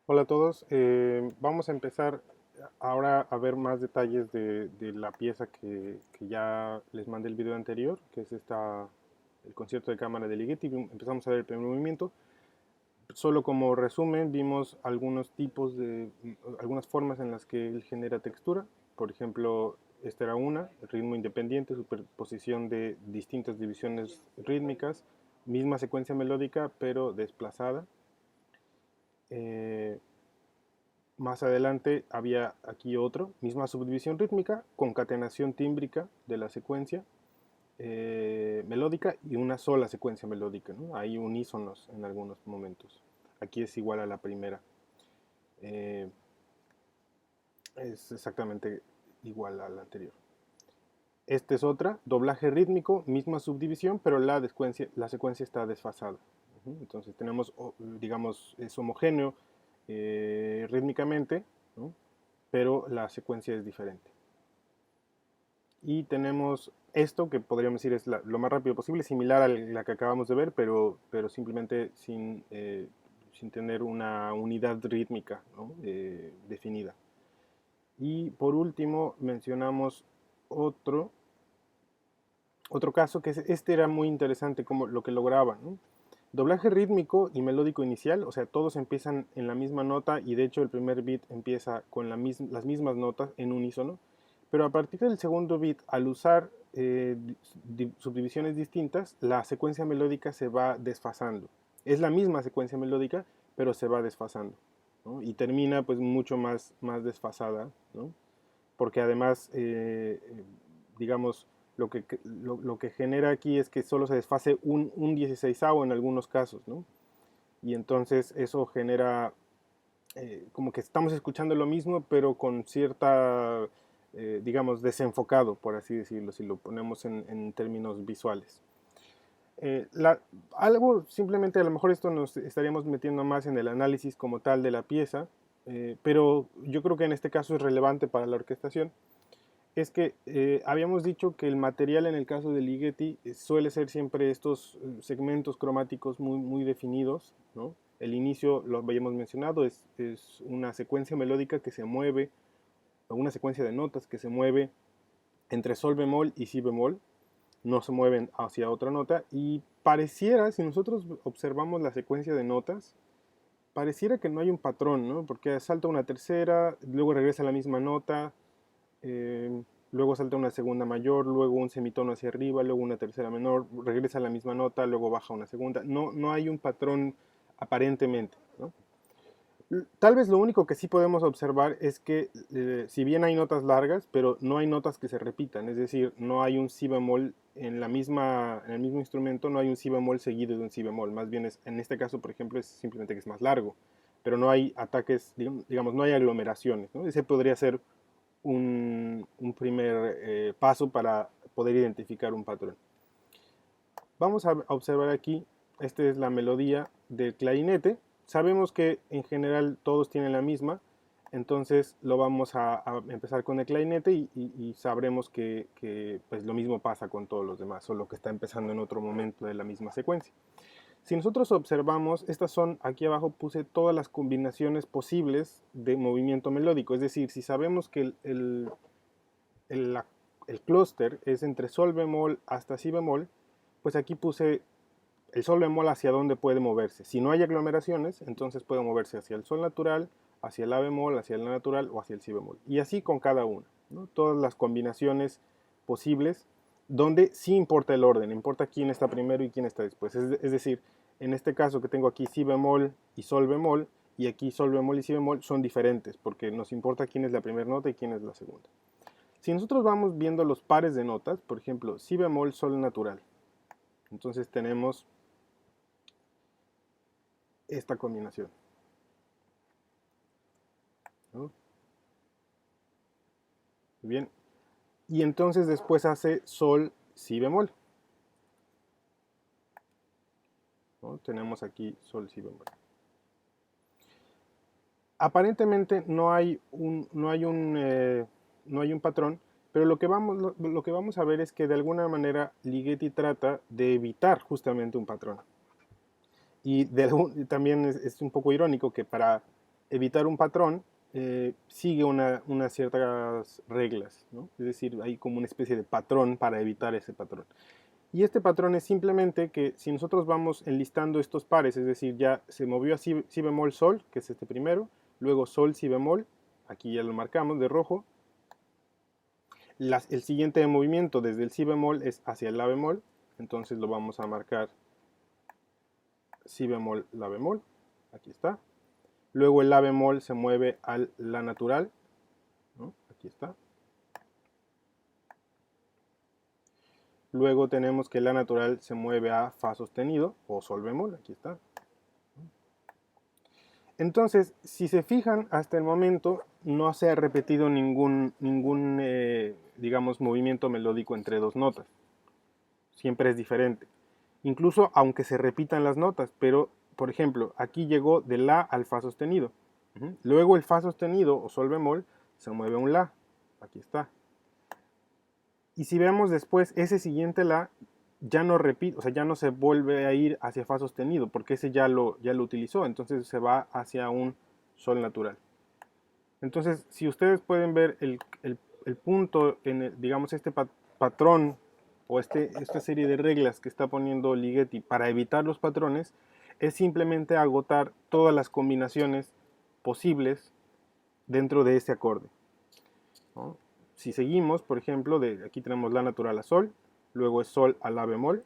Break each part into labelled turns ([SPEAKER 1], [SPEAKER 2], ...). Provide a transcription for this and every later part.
[SPEAKER 1] Hola a todos. Vamos a empezar ahora a ver más detalles de la pieza que ya les mandé el video anterior, que es el concierto de cámara de Ligeti. Empezamos a ver el primer movimiento. Solo como resumen, vimos algunos tipos algunas formas en las que él genera textura. Por ejemplo, esta era una, ritmo independiente, superposición de distintas divisiones rítmicas, misma secuencia melódica, pero desplazada. Eh, Más adelante había aquí otro, misma subdivisión rítmica, concatenación tímbrica de la secuencia melódica y una sola secuencia melódica, ¿no? Hay unísonos en algunos momentos. Aquí es igual a la primera. Eh, es exactamente igual a la anterior. Esta es otra, doblaje rítmico, misma subdivisión, pero la secuencia está desfasada. Entonces tenemos, digamos, es homogéneo rítmicamente, ¿no? Pero la secuencia es diferente. Y tenemos esto que podríamos decir es lo más rápido posible, similar a la que acabamos de ver, pero simplemente sin tener una unidad rítmica, ¿no? Definida. Y por último mencionamos otro, otro caso que este era muy interesante como lo que lograba, ¿no? Doblaje rítmico y melódico inicial, o sea, todos empiezan en la misma nota y de hecho el primer beat empieza con las mismas notas en unísono, pero a partir del segundo beat, al usar subdivisiones distintas, la secuencia melódica se va desfasando. Es la misma secuencia melódica, pero se va desfasando, ¿no? Y termina pues mucho más desfasada, ¿no? Porque además, digamos, lo que genera aquí es que solo se desfase un 16avo en algunos casos, ¿no? Y entonces eso genera como que estamos escuchando lo mismo, pero con cierta, digamos, desenfocado, por así decirlo, si lo ponemos en términos visuales. Algo, simplemente a lo mejor esto nos estaríamos metiendo más en el análisis como tal de la pieza, pero yo creo que en este caso es relevante para la orquestación, es que habíamos dicho que el material en el caso de Ligeti suele ser siempre estos segmentos cromáticos muy definidos, ¿no? El inicio, lo habíamos mencionado, es una secuencia melódica que se mueve, o una secuencia de notas que se mueve entre sol bemol y si bemol, no se mueven hacia otra nota y pareciera, si nosotros observamos la secuencia de notas, pareciera que no hay un patrón, ¿no? Porque salta una tercera, luego regresa a la misma nota, luego salta una segunda mayor, luego un semitono hacia arriba, luego una tercera menor, regresa a la misma nota, luego baja una segunda. No hay un patrón aparentemente, ¿no? Tal vez lo único que sí podemos observar es que si bien hay notas largas, pero no hay notas que se repitan, es decir, no hay un si bemol en el mismo instrumento, no hay un si bemol seguido de un si bemol, más bien en este caso, por ejemplo, es simplemente que es más largo, pero no hay ataques, digamos, no hay aglomeraciones, ¿no? Ese podría ser un primer paso para poder identificar un patrón. Vamos a observar aquí, esta es la melodía del clarinete. Sabemos que en general todos tienen la misma, entonces lo vamos a empezar con el clarinete y sabremos que pues lo mismo pasa con todos los demás, solo que está empezando en otro momento de la misma secuencia. Si nosotros observamos, estas son, aquí abajo puse todas las combinaciones posibles de movimiento melódico, es decir, si sabemos que el, el clúster es entre sol bemol hasta si bemol, pues aquí puse el sol bemol hacia dónde puede moverse. Si no hay aglomeraciones, entonces puede moverse hacia el sol natural, hacia el la bemol, hacia el la natural o hacia el si bemol. Y así con cada una, ¿no? Todas las combinaciones posibles, donde sí importa el orden, importa quién está primero y quién está después. Es decir, en este caso que tengo aquí si bemol y sol bemol, y aquí sol bemol y si bemol son diferentes, porque nos importa quién es la primera nota y quién es la segunda. Si nosotros vamos viendo los pares de notas, por ejemplo, si bemol, sol natural, entonces tenemos esta combinación, ¿no? Bien, y entonces después hace sol, si bemol, ¿no? Tenemos aquí sol, si bemol. Aparentemente no hay un patrón, pero lo que vamos a ver es que de alguna manera Ligeti trata de evitar justamente un patrón. Y también es un poco irónico que para evitar un patrón sigue unas ciertas reglas, ¿no? Es decir, hay como una especie de patrón para evitar ese patrón. Y este patrón es simplemente que si nosotros vamos enlistando estos pares, es decir, ya se movió a si bemol sol, que es este primero, luego sol si bemol, aquí ya lo marcamos de rojo. El siguiente movimiento desde el si bemol es hacia el la bemol, entonces lo vamos a marcar si bemol, la bemol, aquí está. Luego el la bemol se mueve al la natural, ¿no? Aquí está. Luego tenemos que la natural se mueve a fa sostenido o sol bemol, aquí está. Entonces, si se fijan, hasta el momento no se ha repetido ningún digamos, movimiento melódico entre dos notas. Siempre es diferente. Incluso aunque se repitan las notas, pero, por ejemplo, aquí llegó de la al fa sostenido. Luego el fa sostenido o sol bemol se mueve a un la. Aquí está. Y si vemos después, ese siguiente la ya no repite, o sea, ya no se vuelve a ir hacia fa sostenido, porque ese ya lo utilizó, entonces se va hacia un sol natural. Entonces, si ustedes pueden ver el punto, digamos, este patrón o esta serie de reglas que está poniendo Ligeti para evitar los patrones, es simplemente agotar todas las combinaciones posibles dentro de ese acorde, ¿no? Si seguimos, por ejemplo, aquí tenemos la natural a sol, luego es sol a la bemol,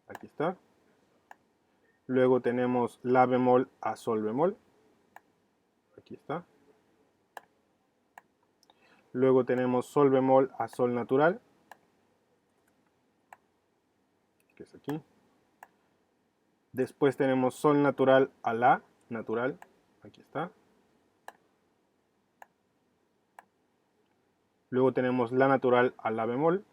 [SPEAKER 1] aquí está, luego tenemos la bemol a sol bemol, aquí está, luego tenemos sol bemol a sol natural, que es aquí, después tenemos sol natural a la natural, aquí está, luego tenemos la natural a la bemol.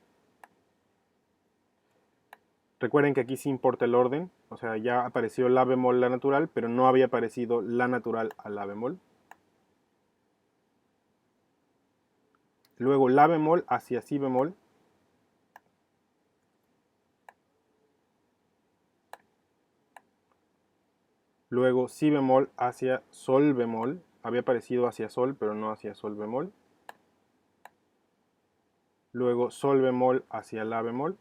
[SPEAKER 1] Recuerden que aquí sí importa el orden, o sea, ya apareció la bemol, la natural, pero no había aparecido la natural a la bemol. Luego la bemol hacia si bemol. Luego si bemol hacia sol bemol. Había aparecido hacia sol, pero no hacia sol bemol. Luego sol bemol hacia la bemol.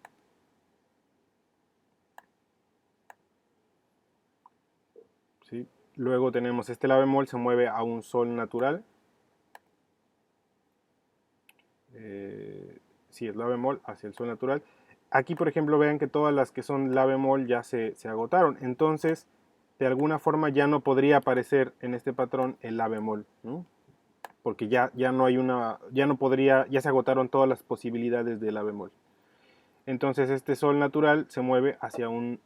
[SPEAKER 1] ¿Sí? Luego tenemos este la bemol, se mueve a un sol natural. Sí, es la bemol hacia el sol natural. Aquí, por ejemplo, vean que todas las que son la bemol ya se agotaron. Entonces, de alguna forma ya no podría aparecer en este patrón el la bemol, ¿no? Porque ya no hay ya no podría, ya se agotaron todas las posibilidades de la bemol. Entonces este sol natural se mueve hacia un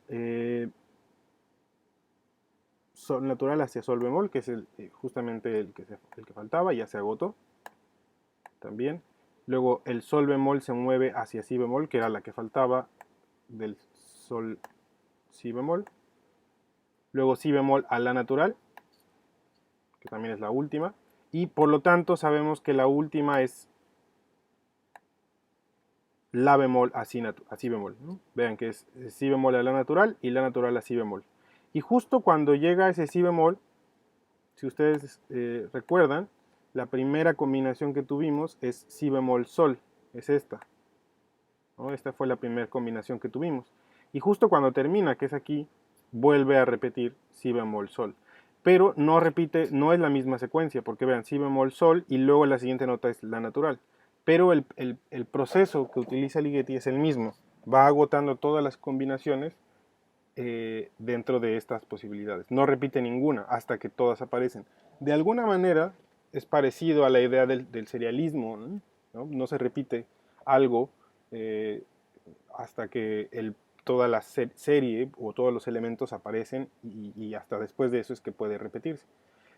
[SPEAKER 1] sol natural hacia sol bemol, que es justamente el que faltaba, ya se agotó también. Luego el sol bemol se mueve hacia si bemol, que era la que faltaba del sol si bemol. Luego si bemol a la natural, que también es la última. Y por lo tanto sabemos que la última es la bemol a si bemol, ¿no? Vean que es si bemol a la natural y la natural a si bemol. Y justo cuando llega ese si bemol, si ustedes recuerdan, la primera combinación que tuvimos es si bemol sol, es esta, ¿no? Esta fue la primera combinación que tuvimos. Y justo cuando termina, que es aquí, vuelve a repetir si bemol sol. Pero no repite, no es la misma secuencia, porque vean, si bemol sol y luego la siguiente nota es la natural. Pero el proceso que utiliza Ligeti es el mismo. Va agotando todas las combinaciones dentro de estas posibilidades. No repite ninguna hasta que todas aparecen. De alguna manera es parecido a la idea del serialismo, ¿no? No se repite algo eh, hasta que toda la serie o todos los elementos aparecen y hasta después de eso es que puede repetirse.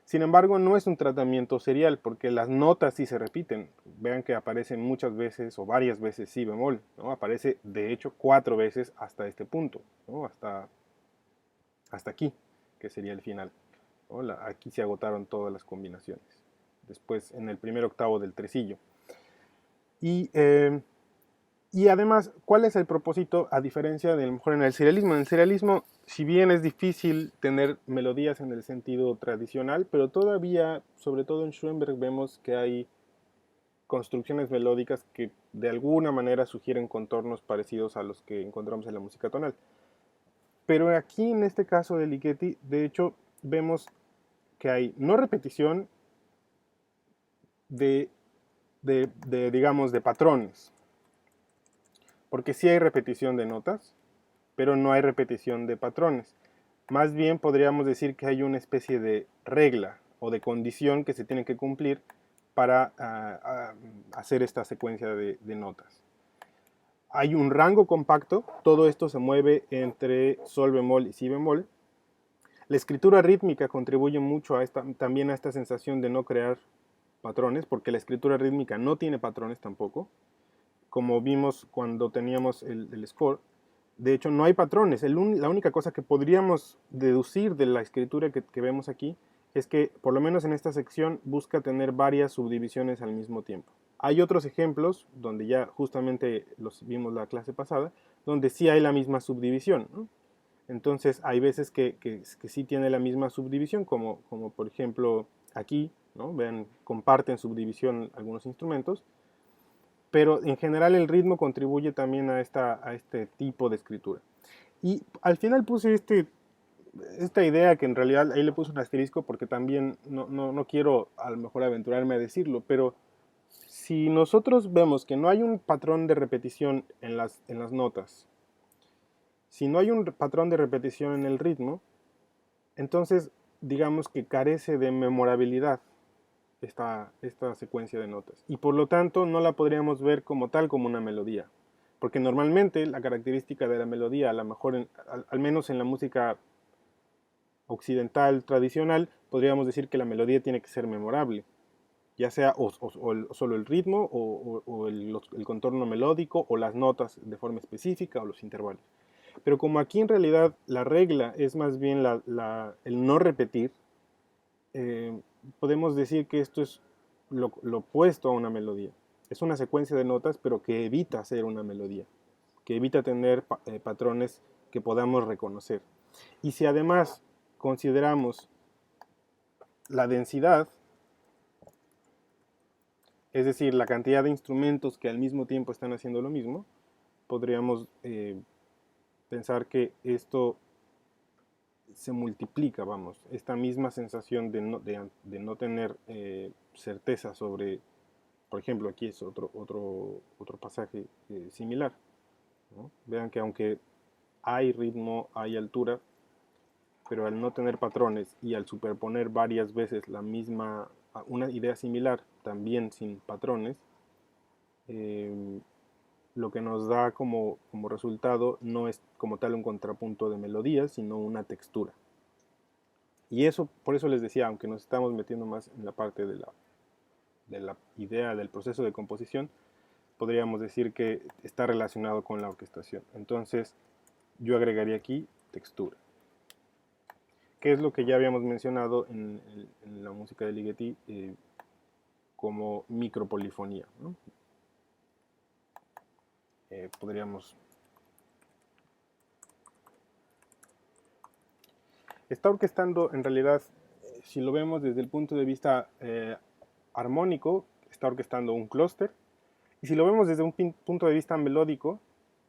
[SPEAKER 1] Sin embargo, no es un tratamiento serial porque las notas sí se repiten. Vean que aparecen muchas veces o varias veces si bemol, ¿no? Aparece de hecho 4 veces hasta este punto, ¿no? Hasta aquí, que sería el final, ¿no? Aquí se agotaron todas las combinaciones. Después en el primer octavo del tresillo. Y Y además, ¿cuál es el propósito a diferencia de a lo mejor en el serialismo? En el serialismo, si bien es difícil tener melodías en el sentido tradicional, pero todavía, sobre todo en Schoenberg, vemos que hay construcciones melódicas que de alguna manera sugieren contornos parecidos a los que encontramos en la música tonal. Pero aquí en este caso de Ligeti, de hecho, vemos que hay no repetición de, digamos, de patrones, porque sí hay repetición de notas, pero no hay repetición de patrones. Más bien podríamos decir que hay una especie de regla o de condición que se tiene que cumplir para hacer esta secuencia de notas. Hay un rango compacto, todo esto se mueve entre sol bemol y si bemol. La escritura rítmica contribuye mucho también a esta sensación de no crear patrones, porque la escritura rítmica no tiene patrones tampoco, como vimos cuando teníamos el score. De hecho, no hay patrones. La única cosa que podríamos deducir de la escritura que vemos aquí es que, por lo menos en esta sección, busca tener varias subdivisiones al mismo tiempo. Hay otros ejemplos, donde ya justamente los vimos la clase pasada, donde sí hay la misma subdivisión, ¿no? Entonces, hay veces que sí tiene la misma subdivisión, como por ejemplo aquí, ¿no? Vean, comparten subdivisión algunos instrumentos, pero en general el ritmo contribuye también a este tipo de escritura. Y al final puse esta idea que en realidad ahí le puse un asterisco porque también no quiero a lo mejor aventurarme a decirlo, pero si nosotros vemos que no hay un patrón de repetición en las notas, si no hay un patrón de repetición en el ritmo, entonces digamos que carece de memorabilidad esta secuencia de notas. Y por lo tanto no la podríamos ver como tal como una melodía. Porque normalmente la característica de la melodía, a lo mejor al menos en la música occidental tradicional, podríamos decir que la melodía tiene que ser memorable. Ya sea solo el ritmo, o el contorno melódico, o las notas de forma específica, o los intervalos. Pero como aquí en realidad la regla es más bien el no repetir, podemos decir que esto es lo opuesto a una melodía. Es una secuencia de notas, pero que evita ser una melodía, que evita tener patrones que podamos reconocer. Y si además consideramos la densidad, es decir, la cantidad de instrumentos que al mismo tiempo están haciendo lo mismo, podríamos pensar que esto se multiplica, vamos, esta misma sensación de no tener certeza sobre, por ejemplo, aquí es otro pasaje similar, ¿no? Vean que aunque hay ritmo, hay altura, pero al no tener patrones y al superponer varias veces una idea similar, también sin patrones, eh, lo que nos da como resultado no es como tal un contrapunto de melodías, sino una textura. Y eso, por eso les decía, aunque nos estamos metiendo más en la parte de la idea del proceso de composición, podríamos decir que está relacionado con la orquestación. Entonces, yo agregaría aquí textura, que es lo que ya habíamos mencionado en la música de Ligeti como micropolifonía, ¿no? Podríamos... Está orquestando, en realidad, si lo vemos desde el punto de vista armónico, está orquestando un clúster. Y si lo vemos desde un punto de vista melódico,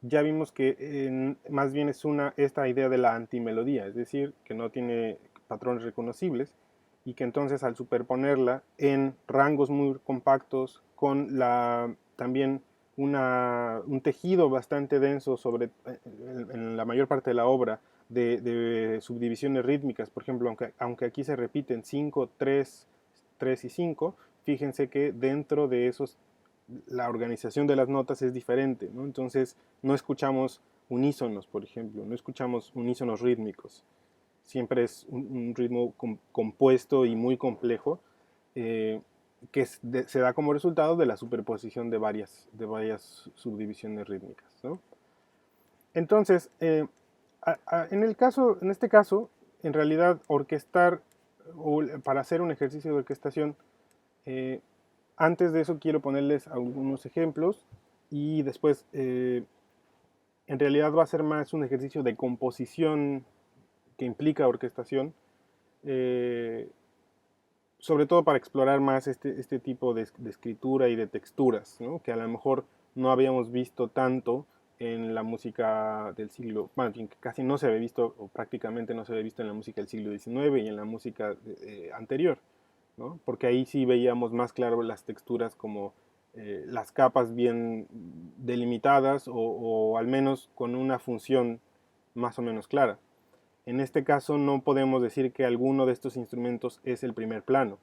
[SPEAKER 1] ya vimos que más bien es esta idea de la antimelodía, es decir, que no tiene patrones reconocibles y que entonces al superponerla en rangos muy compactos con también un tejido bastante denso en la mayor parte de la obra de subdivisiones rítmicas, por ejemplo, aunque aquí se repiten 5, 3, 3 y 5, fíjense que dentro de esos la organización de las notas es diferente, ¿no? Entonces no escuchamos unísonos, por ejemplo, no escuchamos unísonos rítmicos. Siempre es un ritmo compuesto y muy complejo que se da como resultado de la superposición de varias subdivisiones rítmicas, ¿no? Entonces, en este caso, en realidad, orquestar, o para hacer un ejercicio de orquestación, antes de eso quiero ponerles algunos ejemplos y después en realidad va a ser más un ejercicio de composición que implica orquestación, eh, sobre todo para explorar más este tipo de escritura y de texturas, ¿no? Que a lo mejor no habíamos visto tanto en la música del siglo, bueno, que casi no se había visto, o prácticamente no se había visto en la música del siglo XIX y en la música anterior, ¿no? Porque ahí sí veíamos más claro las texturas como las capas bien delimitadas o al menos con una función más o menos clara. En este caso no podemos decir que alguno de estos instrumentos es el primer plano.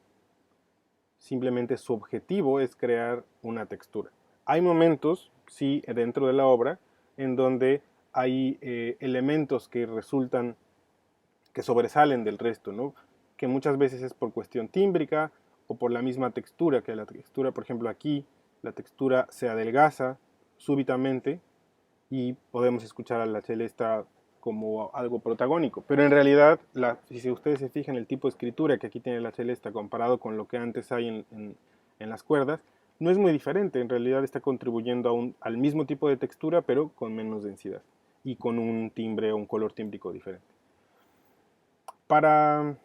[SPEAKER 1] Simplemente su objetivo es crear una textura. Hay momentos, sí, dentro de la obra, en donde hay elementos que resultan, que sobresalen del resto, ¿no? Que muchas veces es por cuestión tímbrica o por la misma textura, que la textura, por ejemplo, aquí, la textura se adelgaza súbitamente y podemos escuchar a la celesta como algo protagónico. Pero en realidad, si ustedes se fijan el tipo de escritura que aquí tiene la celesta comparado con lo que antes hay en las cuerdas, no es muy diferente. En realidad está contribuyendo al mismo tipo de textura, pero con menos densidad y con un timbre o un color tímbrico diferente. Para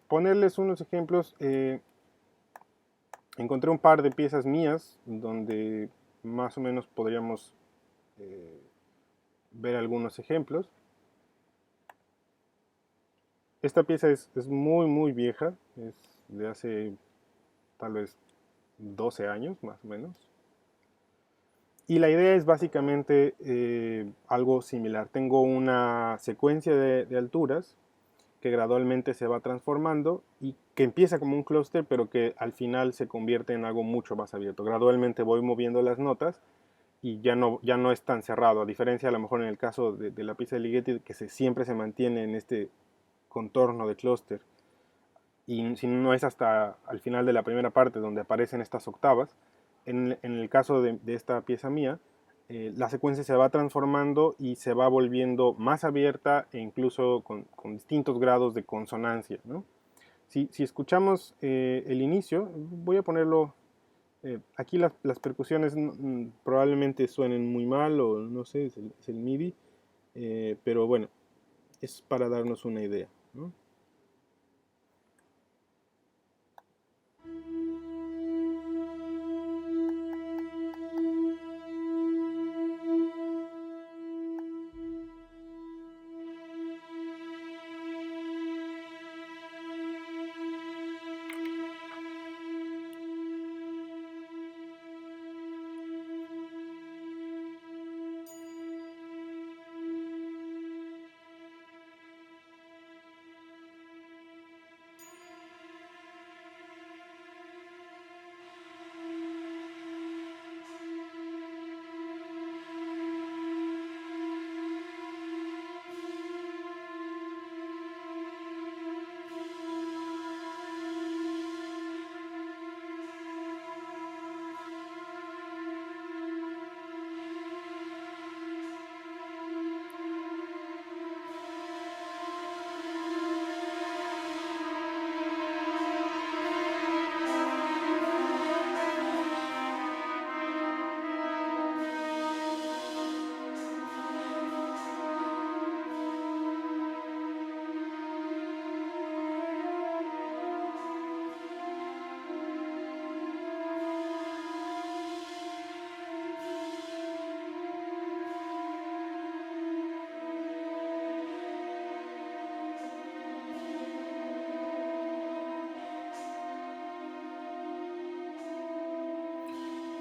[SPEAKER 1] ponerles unos ejemplos, encontré un par de piezas mías donde más o menos podríamos eh, ver algunos ejemplos. Esta pieza es muy, muy vieja, es de hace tal vez 12 años más o menos. Y la idea es básicamente algo similar. Tengo una secuencia de alturas que gradualmente se va transformando y que empieza como un clúster, pero que al final se convierte en algo mucho más abierto. Gradualmente voy moviendo las notas y ya no es tan cerrado, a diferencia a lo mejor en el caso de la pieza de Ligeti, que siempre se mantiene en este contorno de clúster y si no es hasta al final de la primera parte donde aparecen estas octavas. En el caso de esta pieza mía, la secuencia se va transformando y se va volviendo más abierta e incluso con distintos grados de consonancia, ¿no? Si escuchamos el inicio, voy a ponerlo, aquí las percusiones probablemente suenen muy mal o no sé, es el MIDI, pero bueno, es para darnos una idea, ¿no?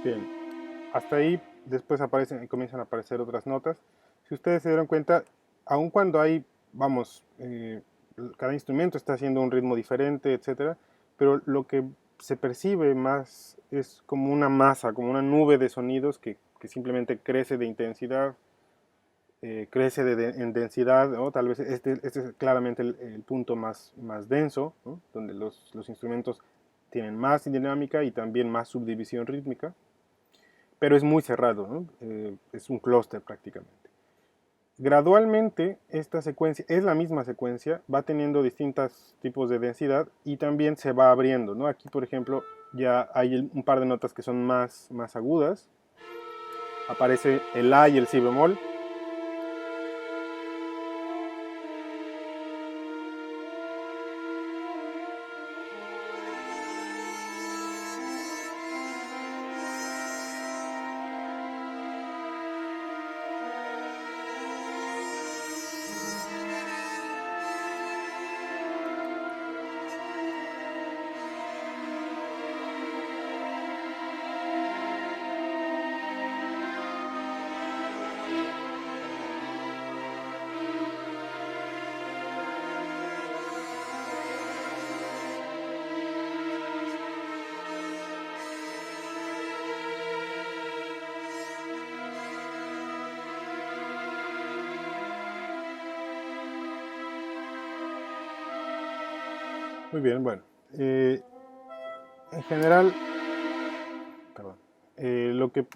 [SPEAKER 1] Bien, hasta ahí después comienzan a aparecer otras notas. Si ustedes se dieron cuenta, aun cuando hay, vamos, cada instrumento está haciendo un ritmo diferente, etcétera, pero lo que se percibe más es como una masa, como una nube de sonidos que simplemente crece de intensidad, crece en densidad, ¿no? Tal vez este es claramente el punto más denso, ¿no? Donde los instrumentos tienen más dinámica y también más subdivisión rítmica, pero es muy cerrado, ¿no? Es un clúster prácticamente. Gradualmente esta secuencia es la misma secuencia, va teniendo distintos tipos de densidad y también se va abriendo, ¿no? Aquí, por ejemplo, ya hay un par de notas que son más agudas aparece el la y el si bemol. Muy bien, bueno. En general, perdón,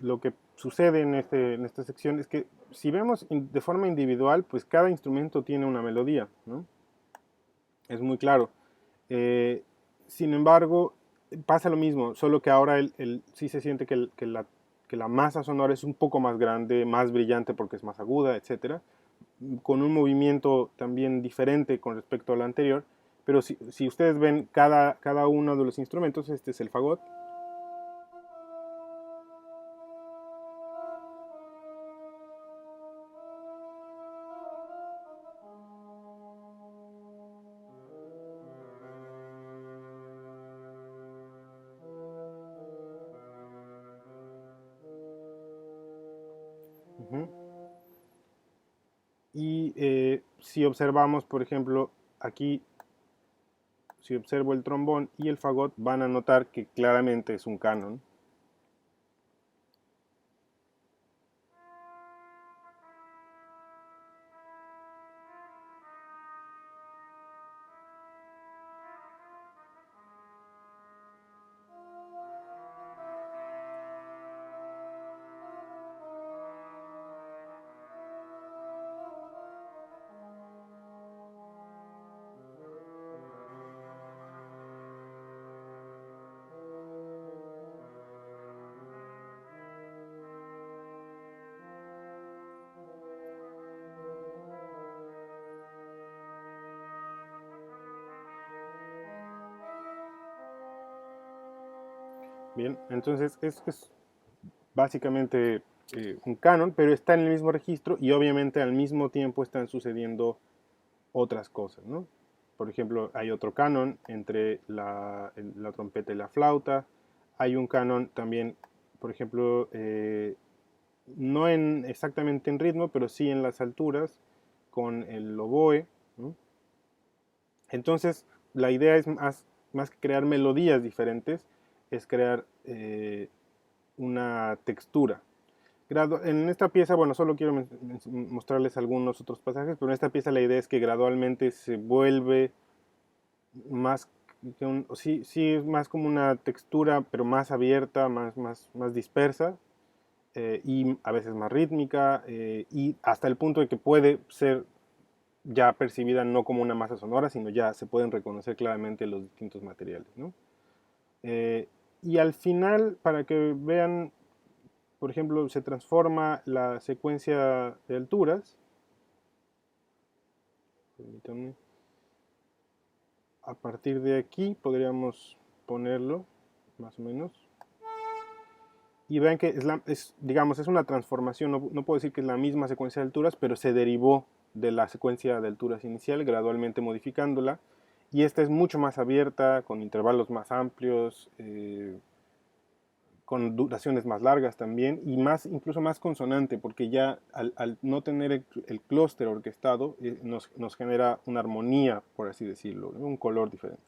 [SPEAKER 1] lo que sucede en esta sección es que si vemos de forma individual, pues cada instrumento tiene una melodía, ¿no? Es muy claro. Eh, Sin embargo, pasa lo mismo, solo que ahora sí se siente que la masa sonora es un poco más grande, más brillante porque es más aguda, etcétera, con un movimiento también diferente con respecto al anterior. Pero si ustedes ven cada uno de los instrumentos, este es el fagot. Ujú. Y si observamos, por ejemplo, aquí, si observo el trombón y el fagot, van a notar que claramente es un canon. Bien, entonces es básicamente un canon, pero está en el mismo registro y obviamente al mismo tiempo están sucediendo otras cosas, ¿no? Por ejemplo, hay otro canon entre la trompeta y la flauta. Hay un canon también, por ejemplo, no exactamente en ritmo, pero sí en las alturas, con el oboe, ¿no? Entonces, la idea es más que crear melodías diferentes, es crear una textura. En esta pieza, bueno, solo quiero mostrarles algunos otros pasajes, pero en esta pieza la idea es que gradualmente se vuelve más sí, sí, es más como una textura, pero más abierta, más dispersa, y a veces más rítmica, y hasta el punto de que puede ser ya percibida no como una masa sonora, sino ya se pueden reconocer claramente los distintos materiales, ¿no? Y al final, para que vean, por ejemplo, se transforma la secuencia de alturas. Permítanme. A partir de aquí podríamos ponerlo, más o menos. Y vean que digamos, es una transformación, no puedo decir que es la misma secuencia de alturas, pero se derivó de la secuencia de alturas inicial, gradualmente modificándola. Y esta es mucho más abierta, con intervalos más amplios, con duraciones más largas también, y incluso más consonante, porque ya al no tener el clúster orquestado, nos genera una armonía, por así decirlo, ¿no? Un color diferente.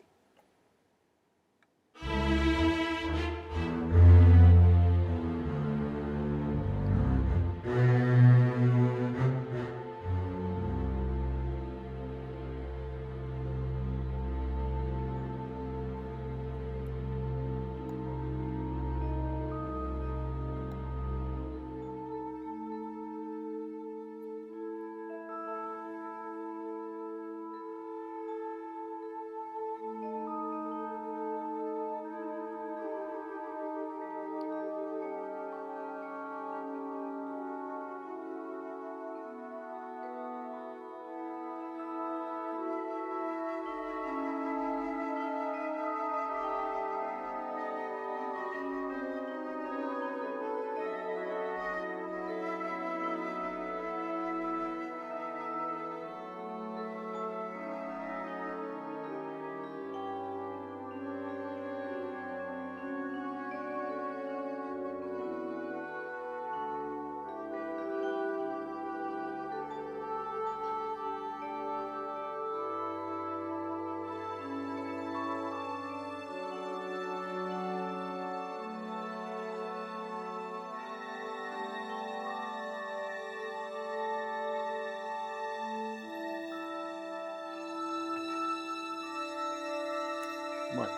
[SPEAKER 1] Bueno,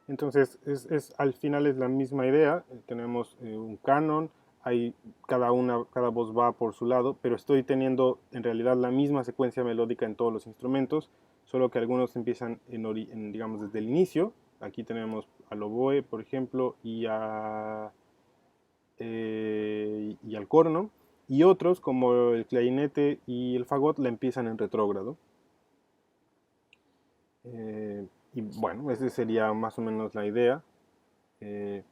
[SPEAKER 1] entonces al final es la misma idea. Tenemos un canon, hay cada voz va por su lado, pero estoy teniendo en realidad la misma secuencia melódica en todos los instrumentos, solo que algunos empiezan digamos, desde el inicio. Aquí tenemos al oboe, por ejemplo, y al corno, y otros, como el clarinete y el fagot, la empiezan en retrógrado. Y bueno, esa sería más o menos la idea eh,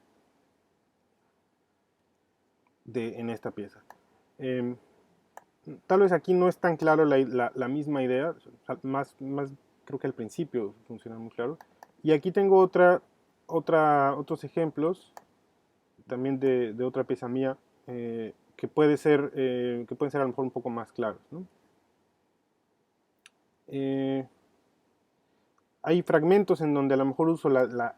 [SPEAKER 1] en esta pieza. Eh, Tal vez aquí no es tan claro la misma idea, más creo que al principio funciona muy claro. Y aquí tengo otros ejemplos también de otra pieza mía que pueden ser a lo mejor un poco más claros, ¿no? Eh, Hay fragmentos en donde a lo mejor uso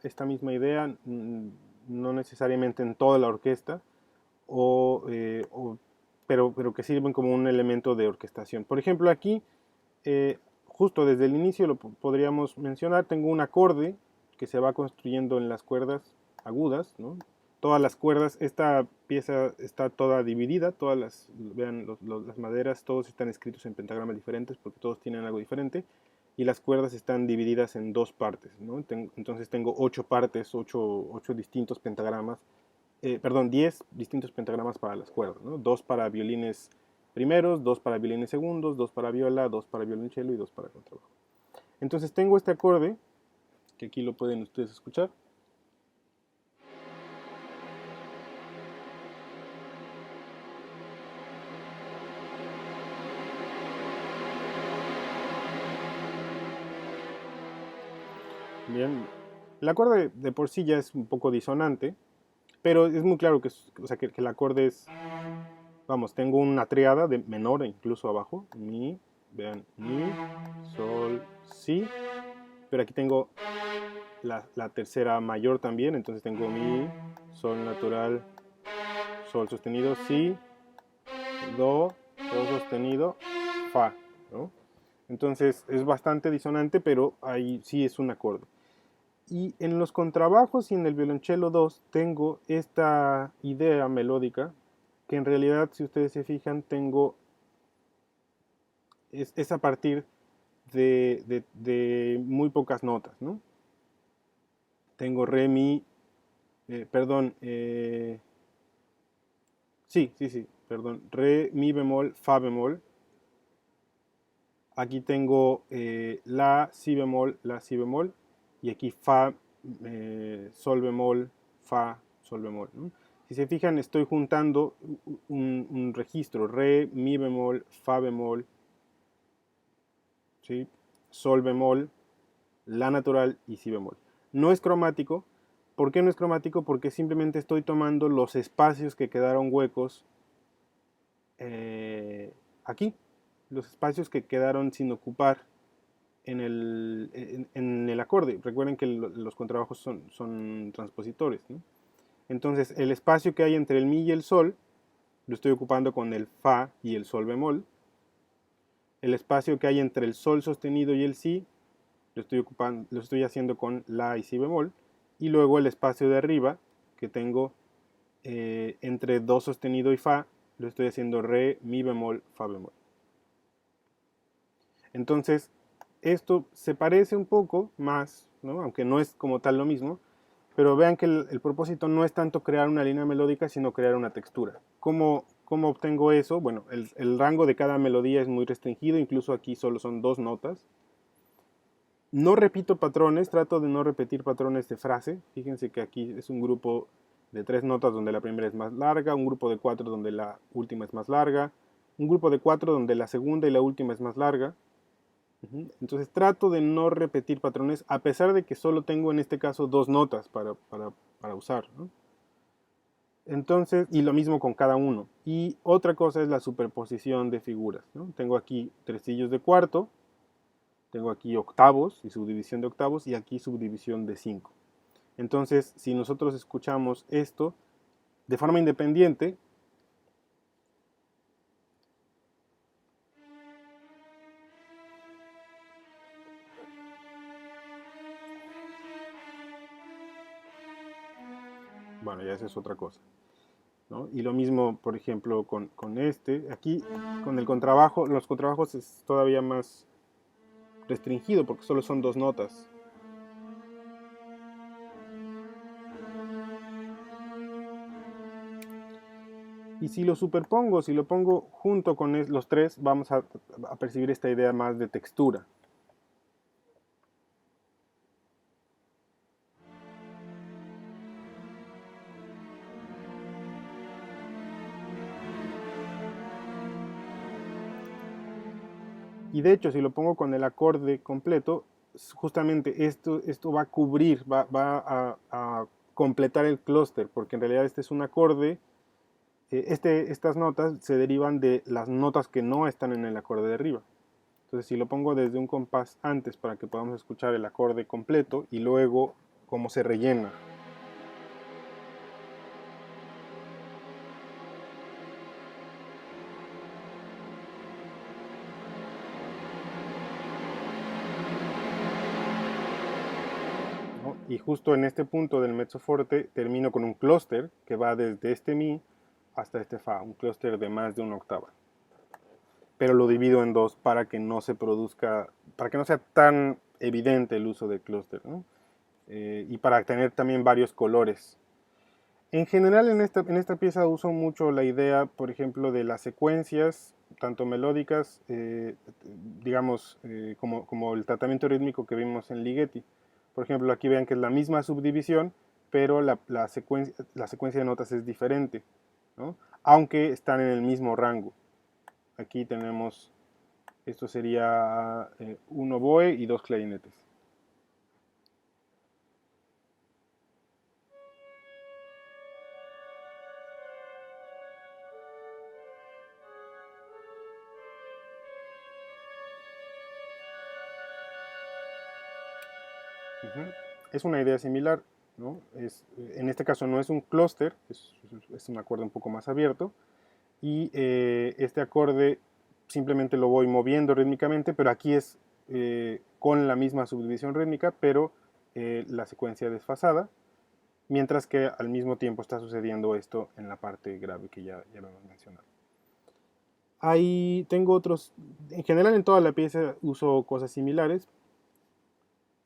[SPEAKER 1] esta misma idea, no necesariamente en toda la orquesta, pero que sirven como un elemento de orquestación. Por ejemplo, aquí, justo desde el inicio lo podríamos mencionar, tengo un acorde que se va construyendo en las cuerdas agudas, ¿no? Todas las cuerdas, esta pieza está toda dividida, vean, las maderas, todos están escritos en pentagramas diferentes porque todos tienen algo diferente, y las cuerdas están divididas en dos partes, ¿no? Entonces tengo 8 partes, ocho distintos pentagramas, perdón, 10 distintos pentagramas para las cuerdas, ¿no? 2 para violines primeros, 2 para violines segundos, 2 para viola, 2 para violonchelo y 2 para contrabajo. Entonces tengo este acorde, que aquí lo pueden ustedes escuchar. Bien, el acorde de por sí ya es un poco disonante, pero es muy claro o sea, que el acorde es, vamos, tengo una triada de menor e incluso abajo, mi, vean, mi, sol, si, pero aquí tengo la tercera mayor también, entonces tengo mi, sol natural, sol sostenido, si, do, do sostenido, fa, ¿no? Entonces es bastante disonante, pero ahí sí es un acorde. Y en los contrabajos y en el violonchelo 2 tengo esta idea melódica que en realidad, si ustedes se fijan, es a partir de muy pocas notas, ¿no? Tengo re, mi, perdón, sí, perdón, re, mi bemol, fa bemol. Aquí tengo la, si bemol, y aquí fa, sol bemol, fa, sol bemol, ¿no? Si se fijan, estoy juntando un registro, re, mi bemol, fa bemol, ¿sí? Sol bemol, la natural y si bemol. No es cromático. ¿Por qué no es cromático? Porque simplemente estoy tomando los espacios que quedaron huecos aquí, los espacios que quedaron sin ocupar en el acorde. Recuerden que los contrabajos son transpositores, ¿no? Entonces, el espacio que hay entre el mi y el sol lo estoy ocupando con el fa y el sol bemol. El espacio que hay entre el sol sostenido y el si lo estoy haciendo con la y si bemol. Y luego el espacio de arriba que tengo entre do sostenido y fa lo estoy haciendo re, mi bemol, fa bemol. Entonces, esto se parece un poco más, ¿no? Aunque no es como tal lo mismo, pero vean que el propósito no es tanto crear una línea melódica, sino crear una textura. ¿Cómo obtengo eso? Bueno, el rango de cada melodía es muy restringido, incluso aquí solo son 2 notas. No repito patrones, trato de no repetir patrones de frase. Fíjense que aquí es un grupo de 3 notas donde la primera es más larga, un grupo de 4 donde la última es más larga, un grupo de 4 donde la segunda y la última es más larga. Entonces trato de no repetir patrones, a pesar de que solo tengo en este caso 2 notas para usar, ¿no? Entonces, y lo mismo con cada uno. Y otra cosa es la superposición de figuras, ¿no? Tengo aquí tresillos de cuarto, tengo aquí octavos y subdivisión de octavos, y aquí subdivisión de 5. Entonces, si nosotros escuchamos esto de forma independiente, bueno, ya esa es otra cosa, ¿no? Y lo mismo, por ejemplo, con este. Aquí, con el contrabajo, los contrabajos es todavía más restringido porque solo son dos notas. Y si lo superpongo, si lo pongo junto con los tres, vamos a percibir esta idea más de textura. Y de hecho, si lo pongo con el acorde completo, justamente esto va a cubrir, va a completar el clúster, porque en realidad este es un acorde. Estas notas se derivan de las notas que no están en el acorde de arriba. Entonces, si lo pongo desde un compás antes para que podamos escuchar el acorde completo y luego cómo se rellena. ¿No? Y justo en este punto del mezzo forte termino con un clúster que va desde este mi hasta este fa, un clúster de más de una octava. Pero lo divido en dos para que no se produzca, para que no sea tan evidente el uso del clúster, ¿no? Y para tener también varios colores. En general en esta pieza uso mucho la idea, por ejemplo, de las secuencias, tanto melódicas, digamos, como el tratamiento rítmico que vimos en Ligeti. Por ejemplo, aquí vean que es la misma subdivisión, pero la secuencia de notas es diferente, ¿no? Aunque están en el mismo rango. Aquí tenemos, esto sería un oboe y dos clarinetes. Ujú. Es una idea similar, ¿no? En este caso no es un clúster, es un acorde un poco más abierto, y este acorde simplemente lo voy moviendo rítmicamente, pero aquí es con la misma subdivisión rítmica, pero la secuencia desfasada, mientras que al mismo tiempo está sucediendo esto en la parte grave que ya lo hemos mencionado. Ahí tengo otros, en general en toda la pieza uso cosas similares,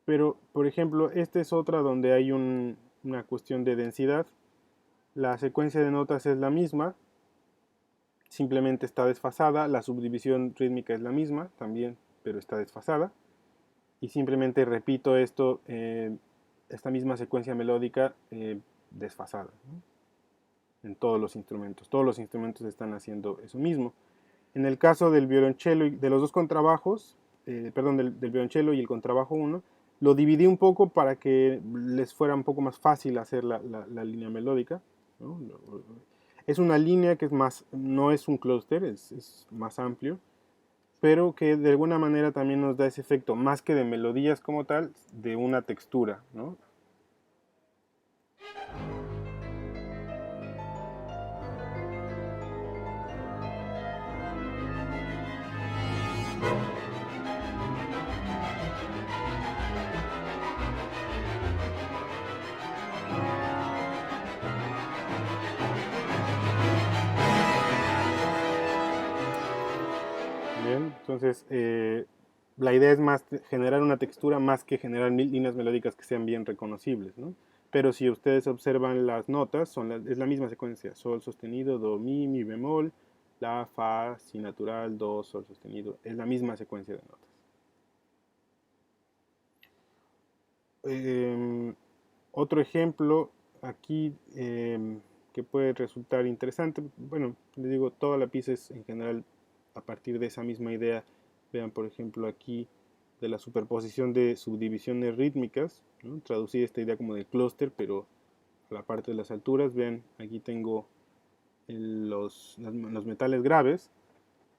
[SPEAKER 1] pero por ejemplo, esta es otra donde hay una cuestión de densidad. La secuencia de notas es la misma, simplemente está desfasada. La subdivisión rítmica es la misma también, pero está desfasada. Y simplemente repito esto, esta misma secuencia melódica desfasada, ¿no? En todos los instrumentos. Todos los instrumentos están haciendo eso mismo. En el caso del violonchelo y de los dos contrabajos, perdón, del violonchelo y el contrabajo uno, lo dividí un poco para que les fuera un poco más fácil hacer la línea melódica, ¿no? Es una línea que es más, no es un clúster, es más amplio, pero que de alguna manera también nos da ese efecto, más que de melodías como tal, de una textura, ¿no? Bien, entonces la idea es más generar una textura más que generar líneas melódicas que sean bien reconocibles, ¿no? Pero si ustedes observan las notas, es la misma secuencia, sol sostenido, do, mi bemol, la, fa, si natural, do, sol sostenido, es la misma secuencia de notas. Eh, Otro ejemplo aquí que puede resultar interesante, bueno, les digo, toda la pieza es en general a partir de esa misma idea. Vean, por ejemplo, aquí de la superposición de subdivisiones rítmicas, ¿no? Traducir esta idea como de clúster, pero a la parte de las alturas. Vean, aquí tengo los metales graves,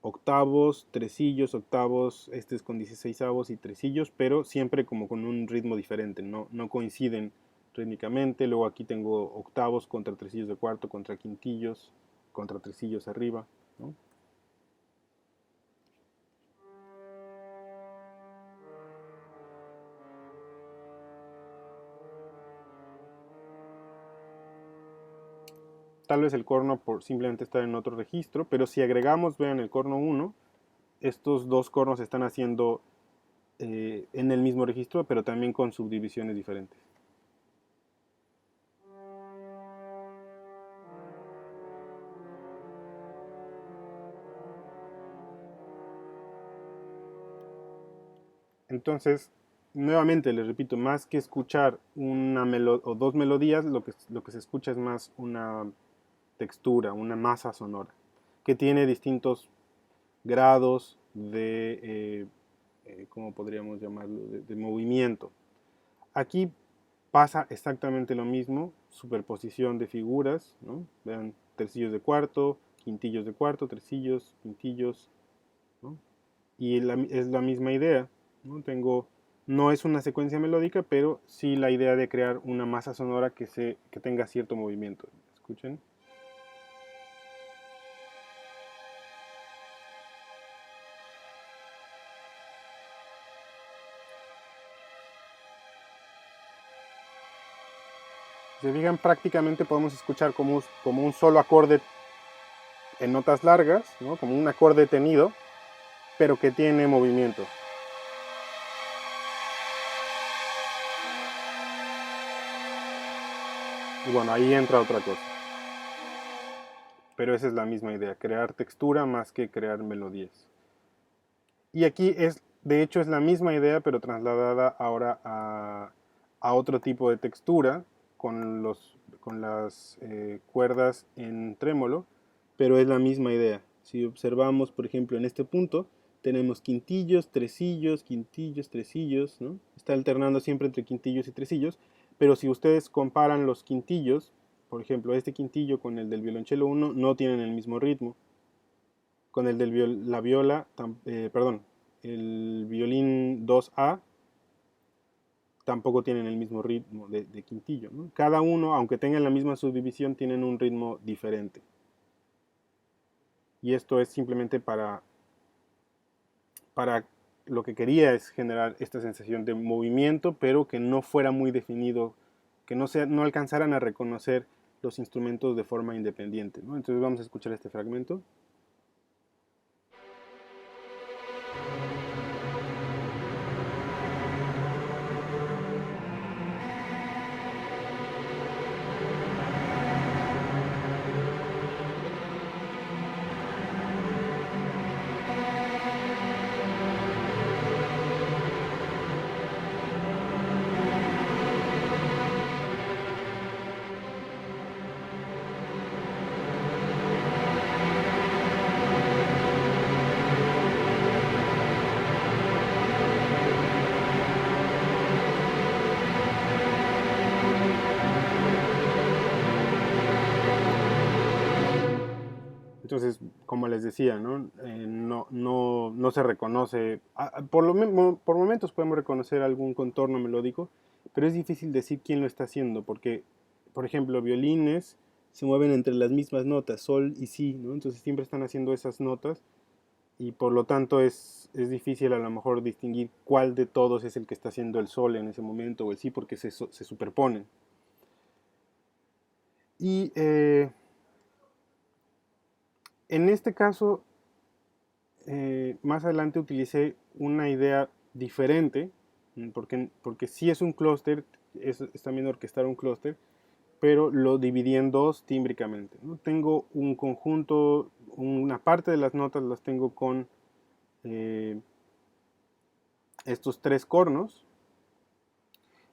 [SPEAKER 1] octavos, tresillos, octavos, este es con 16avos y tresillos, pero siempre como con un ritmo diferente, no coinciden rítmicamente. Luego aquí tengo octavos contra tresillos de cuarto, contra quintillos, contra tresillos arriba, ¿no? tal vez el corno por simplemente estar en otro registro, pero si agregamos, vean, el corno 1, estos dos cornos están haciendo en el mismo registro, pero también con subdivisiones diferentes. Entonces, nuevamente les repito, más que escuchar una o dos melodías, lo que se escucha es más una textura, una masa sonora, que tiene distintos grados de, ¿cómo podríamos llamarlo?, de movimiento. Aquí pasa exactamente lo mismo, superposición de figuras, ¿no? Vean, tercillos de cuarto, quintillos de cuarto, tresillos, quintillos, ¿no? Y es la misma idea, ¿no? No es una secuencia melódica, pero sí la idea de crear una masa sonora que tenga cierto movimiento. Escuchen. Si se fijan, prácticamente podemos escuchar como un solo acorde en notas largas, ¿no? Como un acorde tenido, pero que tiene movimiento. Y bueno, ahí entra otra cosa. Pero esa es la misma idea, crear textura más que crear melodías. Y aquí de hecho es la misma idea, pero trasladada ahora a otro tipo de textura, con las cuerdas en trémolo, pero es la misma idea. Si observamos, por ejemplo, en este punto, tenemos quintillos, tresillos, ¿no? Está alternando siempre entre quintillos y tresillos, pero si ustedes comparan los quintillos, por ejemplo, este quintillo con el del violonchelo 1, no tienen el mismo ritmo. Con el de la viola, perdón, el violín 2A tampoco tienen el mismo ritmo de quintillo, ¿no? Cada uno, aunque tengan la misma subdivisión, tienen un ritmo diferente. Y esto es simplemente para lo que quería es generar esta sensación de movimiento, pero que no fuera muy definido, que no alcanzaran a reconocer los instrumentos de forma independiente, ¿no? Entonces vamos a escuchar este fragmento. Entonces, como les decía, ¿no? No se reconoce, por momentos podemos reconocer algún contorno melódico, pero es difícil decir quién lo está haciendo, porque, por ejemplo, violines se mueven entre las mismas notas, sol y si, ¿no? Entonces siempre están haciendo esas notas y por lo tanto es difícil a lo mejor distinguir cuál de todos es el que está haciendo el sol en ese momento o el si, porque se superponen. Y en este caso, más adelante utilicé una idea diferente, porque sí es un clúster, es también orquestar un clúster, pero lo dividí en dos tímbricamente, ¿no? Tengo un conjunto, una parte de las notas las tengo con estos tres cornos,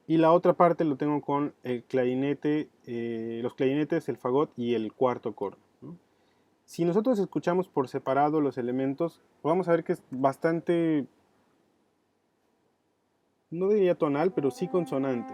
[SPEAKER 1] y la otra parte lo tengo con el clarinete, los clarinetes, el fagot y el cuarto corno, ¿no? Si nosotros escuchamos por separado los elementos, vamos a ver que es bastante, no diría tonal, pero sí consonante.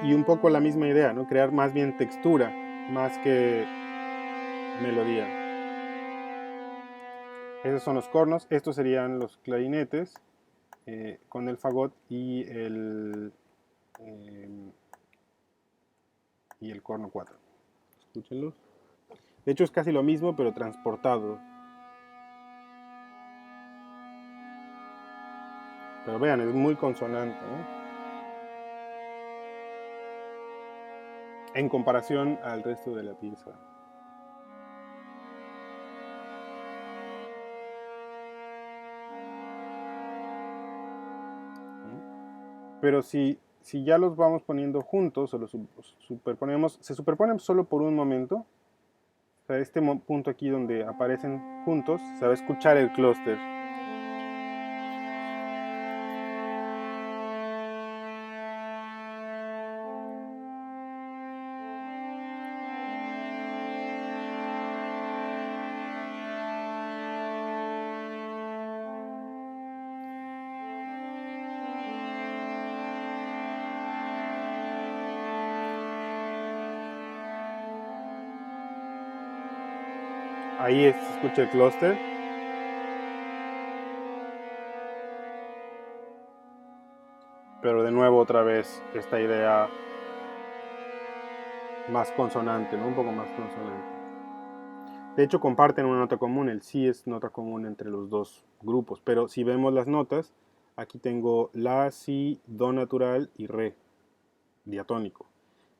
[SPEAKER 1] Y un poco la misma idea, ¿no? Crear más bien textura, más que melodía. Esos son los cornos, estos serían los clarinetes con el fagot eh, y el corno 4. Escúchenlos. De hecho es casi lo mismo, pero transportado. Pero vean, es muy consonante, ¿no? En comparación al resto de la pieza. Pero si ya los vamos poniendo juntos o los superponemos, se superponen solo por un momento. O sea, este punto aquí donde aparecen juntos, se va a escuchar el clúster. Ahí se escucha el clúster. Pero de nuevo otra vez esta idea más consonante, ¿no? Un poco más consonante. De hecho comparten una nota común, el si es nota común entre los dos grupos, pero si vemos las notas, aquí tengo la, si, do natural y re, diatónico.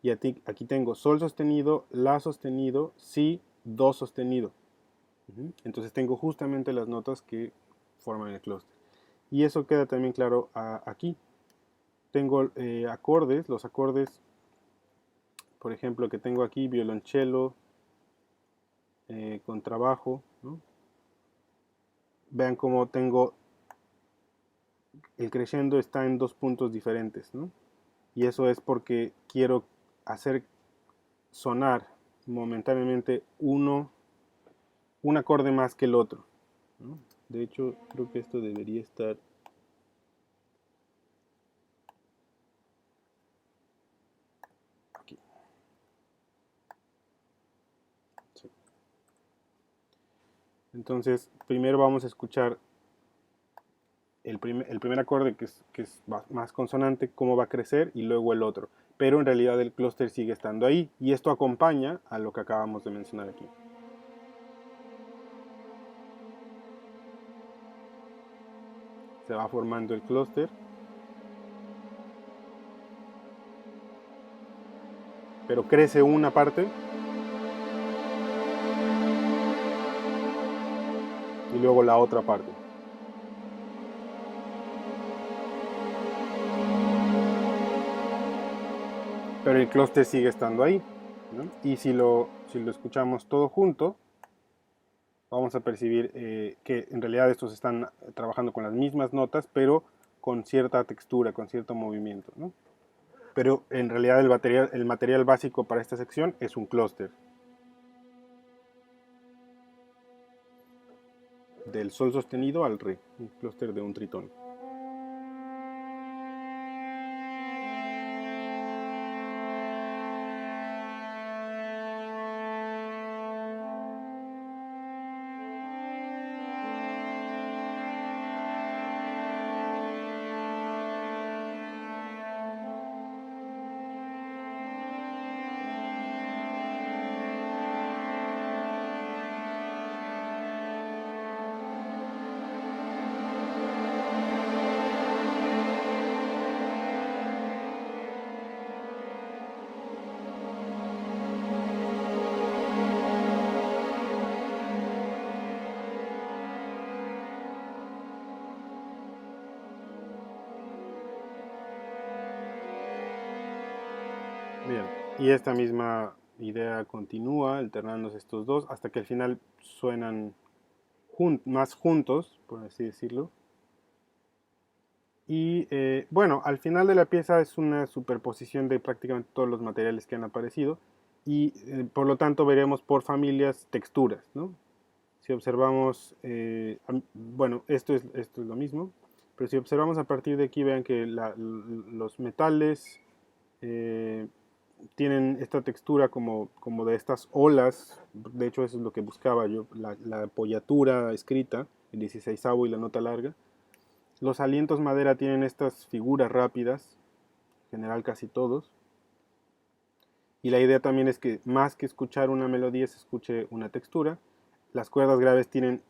[SPEAKER 1] Y aquí tengo sol sostenido, la sostenido, si, do sostenido. Entonces tengo justamente las notas que forman el clúster. Y eso queda también claro aquí. Tengo acordes, los acordes, por ejemplo, que tengo aquí, violonchelo, contrabajo, ¿no? Vean cómo tengo, el crescendo está en dos puntos diferentes, ¿no? Y eso es porque quiero hacer sonar momentáneamente un acorde más que el otro, ¿no? De hecho, creo que esto debería estar aquí. Sí. Entonces, primero vamos a escuchar el primer acorde que es más consonante, cómo va a crecer, y luego el otro. Pero en realidad el clúster sigue estando ahí, y esto acompaña a lo que acabamos de mencionar aquí. Se va formando el clúster, pero crece una parte y luego la otra parte. Pero el clúster sigue estando ahí, ¿no? Y si lo escuchamos todo junto, vamos a percibir que en realidad estos están trabajando con las mismas notas, pero con cierta textura, con cierto movimiento, ¿no? Pero en realidad el material básico para esta sección es un clúster. Del sol sostenido al re, un clúster de un tritón. Bien, y esta misma idea continúa alternándose estos dos hasta que al final suenan más juntos, por así decirlo. Y bueno, al final de la pieza es una superposición de prácticamente todos los materiales que han aparecido y por lo tanto veremos por familias texturas, ¿no? Si observamos, bueno, esto es lo mismo, pero si observamos a partir de aquí, vean que los metales, eh, tienen esta textura como de estas olas. De hecho, eso es lo que buscaba yo, la apoyatura escrita, el 16avo y la nota larga. Los alientos madera tienen estas figuras rápidas, en general casi todos. Y la idea también es que más que escuchar una melodía se escuche una textura. Las cuerdas graves tienen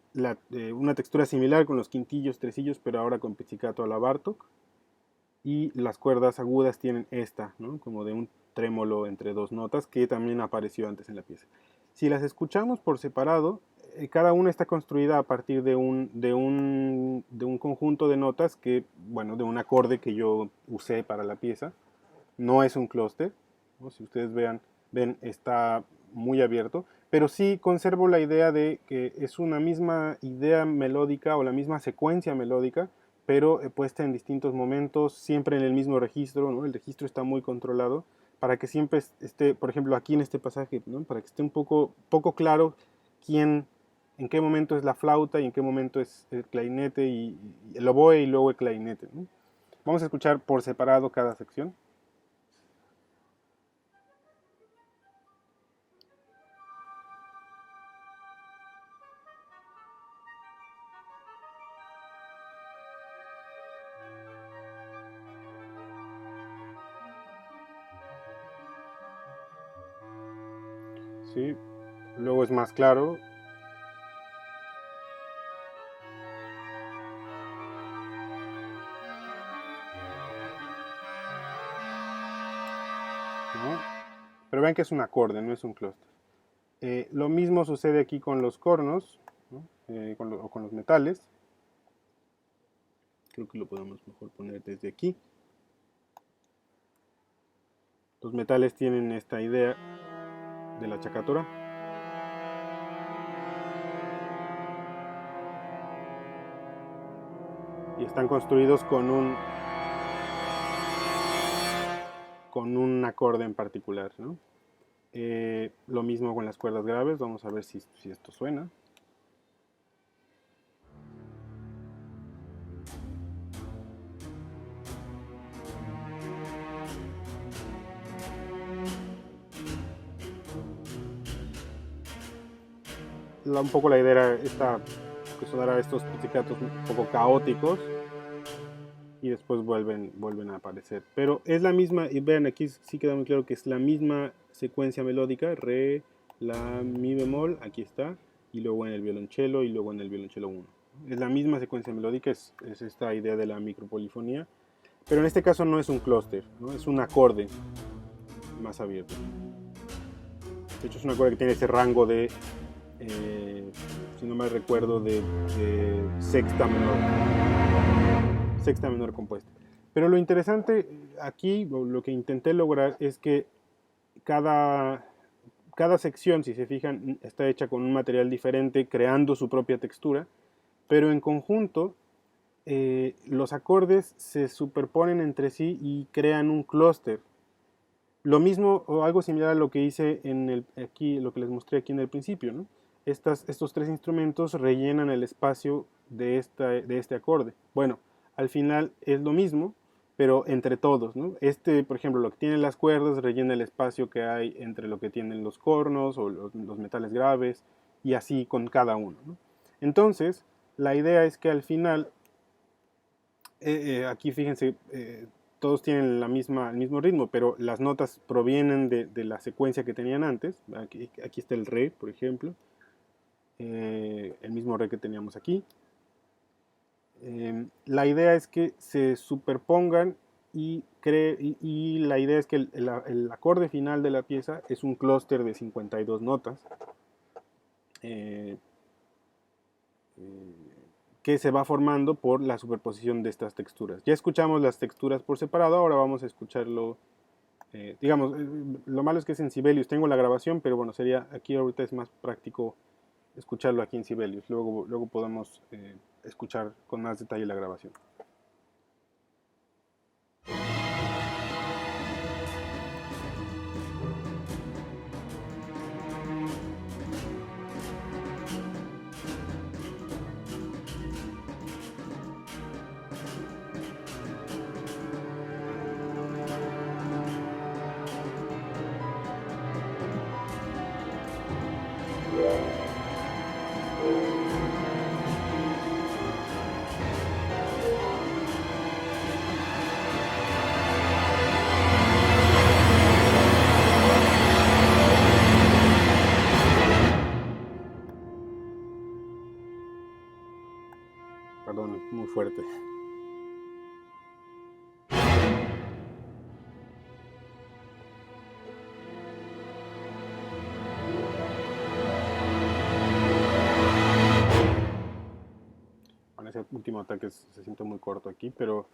[SPEAKER 1] una textura similar con los quintillos, tresillos, pero ahora con pizzicato a la Bartók. Y las cuerdas agudas tienen esta, ¿no? Como de un trémolo entre dos notas que también apareció antes en la pieza. Si las escuchamos por separado, cada una está construida a partir de un conjunto de notas que, bueno, de un acorde que yo usé para la pieza. No es un clúster, ¿no? Si ustedes ven, está muy abierto, pero sí conservo la idea de que es una misma idea melódica o la misma secuencia melódica, pero puesta en distintos momentos, siempre en el mismo registro, ¿no? El registro está muy controlado para que siempre esté, por ejemplo, aquí en este pasaje, ¿no? Para que esté un poco claro en qué momento es la flauta y en qué momento es el clarinete y el oboe y luego el clarinete, ¿no? Vamos a escuchar por separado cada sección. ¿Sí? Luego es más claro. ¿No? Pero vean que es un acorde, no es un clúster. Lo mismo sucede aquí con los cornos, ¿no? O con los metales. Creo que lo podemos mejor poner desde aquí. Los metales tienen esta idea de la chacatora. Y están construidos con un acorde en particular, ¿no? Lo mismo con las cuerdas graves. Vamos a ver si esto suena. Un poco la idea era que sonara estos pizzicatos un poco caóticos y después vuelven a aparecer. Pero es la misma, y vean aquí sí queda muy claro que es la misma secuencia melódica, re, la, mi bemol, aquí está, y luego en el violonchelo y luego en el violonchelo 1. Es la misma secuencia melódica, es esta idea de la micropolifonía, pero en este caso no es un clúster, ¿no? Es un acorde más abierto. De hecho es un acorde que tiene ese rango de, si no mal recuerdo, de sexta menor compuesta. Pero lo interesante aquí, lo que intenté lograr es que cada sección, si se fijan, está hecha con un material diferente, creando su propia textura, pero en conjunto los acordes se superponen entre sí y crean un clúster. Lo mismo o algo similar a lo que hice aquí, lo que les mostré aquí en el principio, ¿no? Estos tres instrumentos rellenan el espacio de este acorde. Bueno, al final es lo mismo, pero entre todos, ¿no? Por ejemplo, lo que tienen las cuerdas rellena el espacio que hay entre lo que tienen los cornos o los metales graves y así con cada uno, ¿no? Entonces, la idea es que al final, aquí fíjense, todos tienen el mismo ritmo, pero las notas provienen de la secuencia que tenían antes. Aquí está el re, por ejemplo, el mismo re que teníamos aquí. La idea es que se superpongan y la idea es que el acorde final de la pieza es un clúster de 52 notas que se va formando por la superposición de estas texturas. Ya escuchamos las texturas por separado, ahora vamos a escucharlo. Digamos, lo malo es que es en Sibelius, tengo la grabación, pero bueno, aquí ahorita es más práctico escucharlo aquí en Sibelius. Luego podemos escuchar con más detalle la grabación. Perdón, muy fuerte. Con ese último ataque se siente muy corto aquí, pero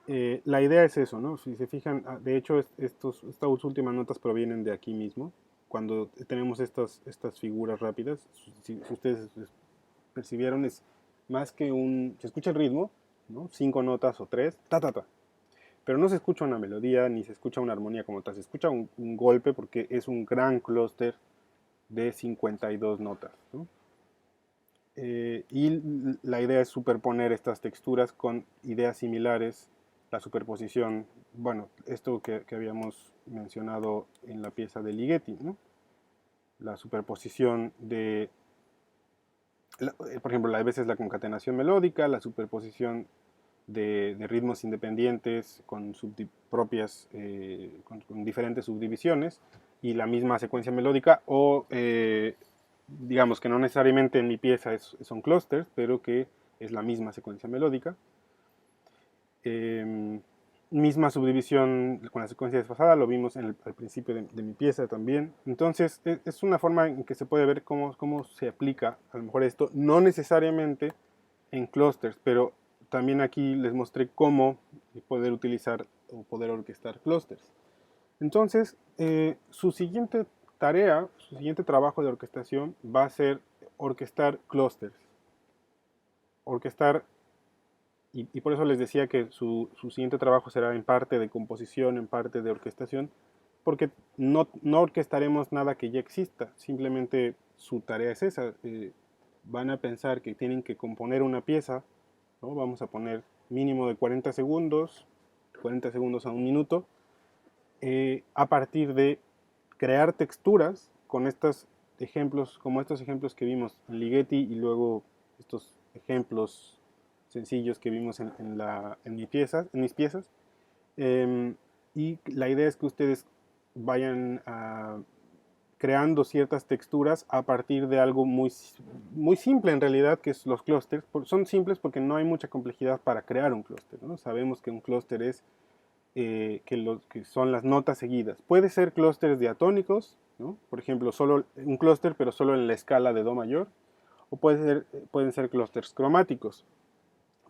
[SPEAKER 1] la idea es eso, ¿no? Si se fijan, de hecho estas últimas notas provienen de aquí mismo. Cuando tenemos estas figuras rápidas, si ustedes percibieron, es más que se escucha el ritmo, ¿no? 5 notas o 3, ta, ta, ta. Pero no se escucha una melodía ni se escucha una armonía como tal, se escucha un golpe porque es un gran clúster de 52 notas, ¿no? Y la idea es superponer estas texturas con ideas similares, la superposición, bueno, esto que habíamos mencionado en la pieza de Ligeti, ¿no? La superposición por ejemplo, a veces la concatenación melódica, la superposición de ritmos independientes con propias, con diferentes subdivisiones y la misma secuencia melódica o digamos que no necesariamente en mi pieza son clusters, pero que es la misma secuencia melódica. Misma subdivisión con la secuencia desfasada, lo vimos al principio de mi pieza también. Entonces es una forma en que se puede ver cómo se aplica a lo mejor esto, no necesariamente en clusters, pero también aquí les mostré cómo poder utilizar o poder orquestar clusters. Entonces, su siguiente tarea, su siguiente trabajo de orquestación va a ser orquestar clusters. Orquestar, y por eso les decía que su siguiente trabajo será en parte de composición, en parte de orquestación, porque no orquestaremos nada que ya exista, simplemente su tarea es esa. Van a pensar que tienen que componer una pieza, ¿no? Vamos a poner mínimo de 40 segundos a un minuto, a partir de crear texturas con estos ejemplos, como estos ejemplos que vimos en Ligeti y luego estos ejemplos sencillos que vimos en mis piezas. Y la idea es que ustedes vayan creando ciertas texturas a partir de algo muy simple en realidad, que es los clústeres. Son simples porque no hay mucha complejidad para crear un clúster, ¿no? Sabemos que un clúster es que son las notas seguidas. Puede ser clústeres diatónicos, ¿no? Por ejemplo, solo un clúster, pero solo en la escala de Do mayor. O pueden ser clústeres cromáticos.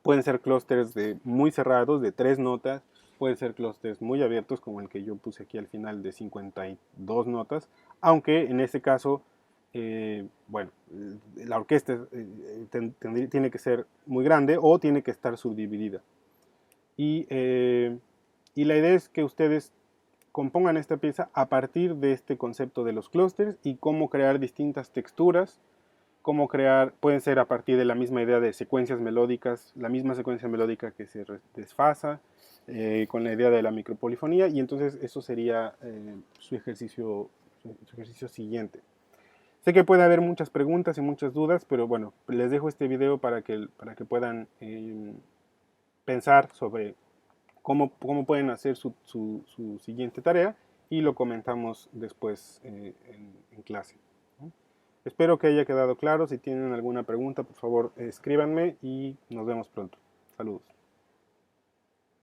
[SPEAKER 1] Pueden ser clústeres muy cerrados, de 3 notas. Pueden ser clústeres muy abiertos, como el que yo puse aquí al final, de 52 notas. Aunque en este caso, bueno, la orquesta tiene que ser muy grande o tiene que estar subdividida. Y la idea es que ustedes compongan esta pieza a partir de este concepto de los clústeres y cómo crear distintas texturas, pueden ser a partir de la misma idea de secuencias melódicas, la misma secuencia melódica que se desfasa, con la idea de la micropolifonía, y entonces eso sería su ejercicio siguiente. Sé que puede haber muchas preguntas y muchas dudas, pero bueno, les dejo este video para que puedan pensar sobre cómo pueden hacer su siguiente tarea y lo comentamos después en clase, ¿no? Espero que haya quedado claro. Si tienen alguna pregunta, por favor, escríbanme y nos vemos pronto. Saludos.